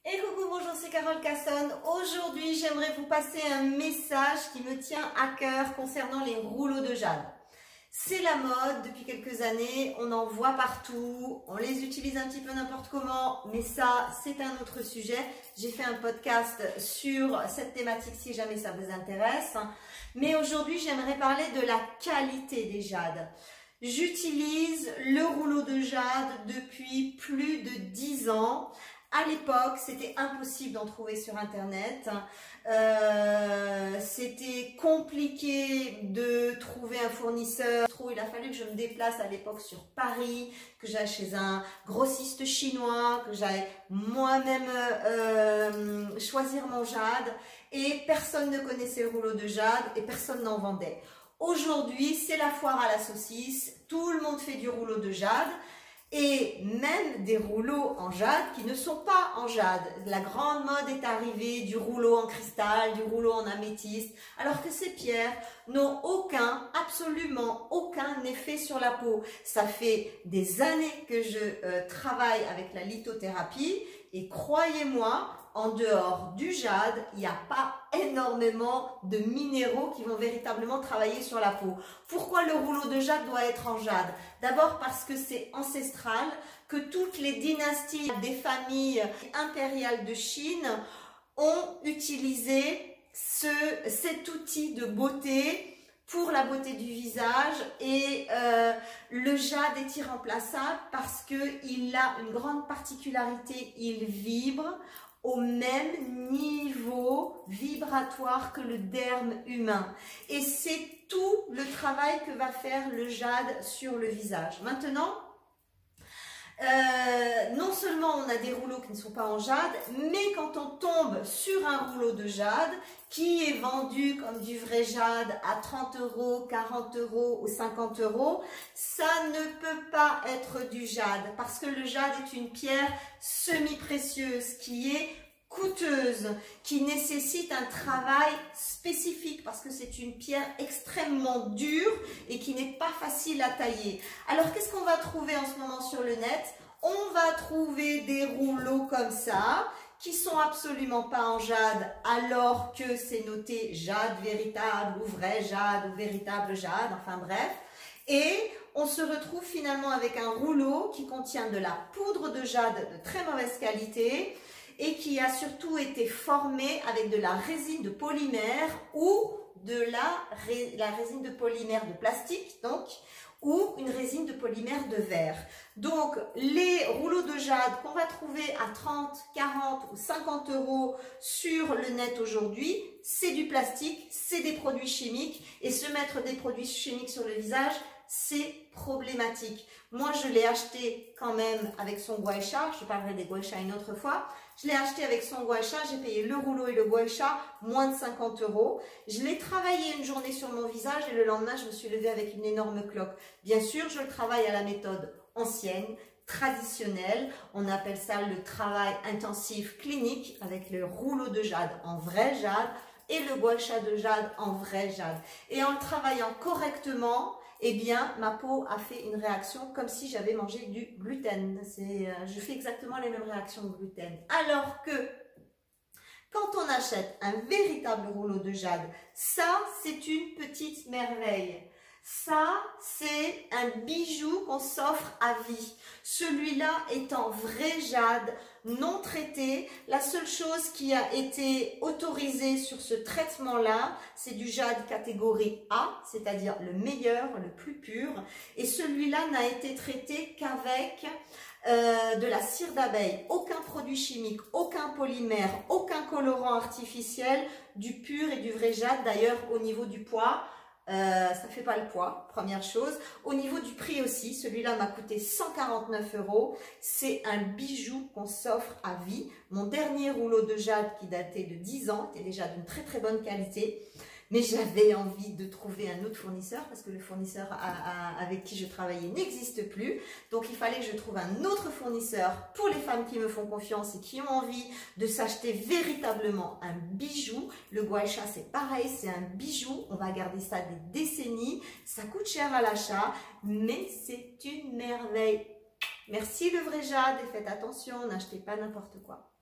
Et coucou, bonjour, c'est Carole Cassonne. Aujourd'hui, j'aimerais vous passer un message qui me tient à cœur concernant les rouleaux de jade. C'est la mode depuis quelques années, on en voit partout, on les utilise un petit peu n'importe comment, mais ça, c'est un autre sujet. J'ai fait un podcast sur cette thématique si jamais ça vous intéresse. Mais aujourd'hui, j'aimerais parler de la qualité des jades. J'utilise le rouleau de jade depuis plus de 10 ans. À l'époque, c'était impossible d'en trouver sur Internet. C'était compliqué de trouver un fournisseur. Il a fallu que je me déplace à l'époque sur Paris, que j'aille chez un grossiste chinois, que j'aille moi-même choisir mon jade. Et personne ne connaissait le rouleau de jade et personne n'en vendait. Aujourd'hui, c'est la foire à la saucisse. Tout le monde fait du rouleau de jade. Et même des rouleaux en jade qui ne sont pas en jade. La grande mode est arrivée du rouleau en cristal, du rouleau en améthyste, alors que ces pierres n'ont absolument aucun effet sur la peau. Ça fait des années que je travaille avec la lithothérapie et croyez-moi, en dehors du jade, il n'y a pas énormément de minéraux qui vont véritablement travailler sur la peau. Pourquoi le rouleau de jade doit être en jade? D'abord parce que c'est ancestral, que toutes les dynasties des familles impériales de Chine ont utilisé cet outil de beauté pour la beauté du visage et le jade est irremplaçable parce qu'il a une grande particularité, il vibre au même niveau vibratoire que le derme humain. Et c'est tout le travail que va faire le jade sur le visage. Maintenant, non seulement on a des rouleaux qui ne sont pas en jade, mais quand on tombe sur un rouleau de jade qui est vendu comme du vrai jade à 30 €, 40 € ou 50 €, ça ne peut pas être du jade parce que le jade est une pierre semi-précieuse qui est coûteuse, qui nécessite un travail spécifique parce que c'est une pierre extrêmement dure et qui n'est pas facile à tailler. Alors qu'est-ce qu'on va trouver en ce moment sur le net? On va trouver des rouleaux comme ça qui sont absolument pas en jade alors que c'est noté jade véritable ou vrai jade ou véritable jade, enfin bref. Et on se retrouve finalement avec un rouleau qui contient de la poudre de jade de très mauvaise qualité et qui a surtout été formé avec de la résine de polymère ou de la résine de polymère de plastique, donc, ou une résine de polymère de verre. Donc, les rouleaux de jade qu'on va trouver à 30, 40 ou 50 € sur le net aujourd'hui, c'est du plastique, c'est des produits chimiques et se mettre des produits chimiques sur le visage, c'est problématique. Moi, je l'ai acheté quand même avec son gua sha, je parlerai des gua sha une autre fois. Je l'ai acheté avec son gua sha, j'ai payé le rouleau et le gua sha, moins de 50 €. Je l'ai travaillé une journée sur mon visage et le lendemain, je me suis levée avec une énorme cloque. Bien sûr, je le travaille à la méthode ancienne, traditionnelle. On appelle ça le travail intensif clinique avec le rouleau de jade en vrai jade et le gua sha de jade en vrai jade. Et en le travaillant correctement, eh bien, ma peau a fait une réaction comme si j'avais mangé du gluten. Je fais exactement les mêmes réactions au gluten. Alors que, quand on achète un véritable rouleau de jade, ça, c'est une petite merveille. Ça, c'est un bijou qu'on s'offre à vie. Celui-là est en vrai jade, non traité. La seule chose qui a été autorisée sur ce traitement-là, c'est du jade catégorie A, c'est-à-dire le meilleur, le plus pur. Et celui-là n'a été traité qu'avec de la cire d'abeille. Aucun produit chimique, aucun polymère, aucun colorant artificiel, du pur et du vrai jade. D'ailleurs, au niveau du poids, ça fait pas le poids, première chose. Au niveau du prix aussi, celui-là m'a coûté 149 €. C'est un bijou qu'on s'offre à vie. Mon dernier rouleau de jade qui datait de 10 ans était déjà d'une très très bonne qualité. Mais j'avais envie de trouver un autre fournisseur parce que le fournisseur avec qui je travaillais n'existe plus. Donc il fallait que je trouve un autre fournisseur pour les femmes qui me font confiance et qui ont envie de s'acheter véritablement un bijou. Le gua sha, c'est pareil, c'est un bijou. On va garder ça des décennies. Ça coûte cher à l'achat, mais c'est une merveille. Merci le vrai jade et faites attention, n'achetez pas n'importe quoi.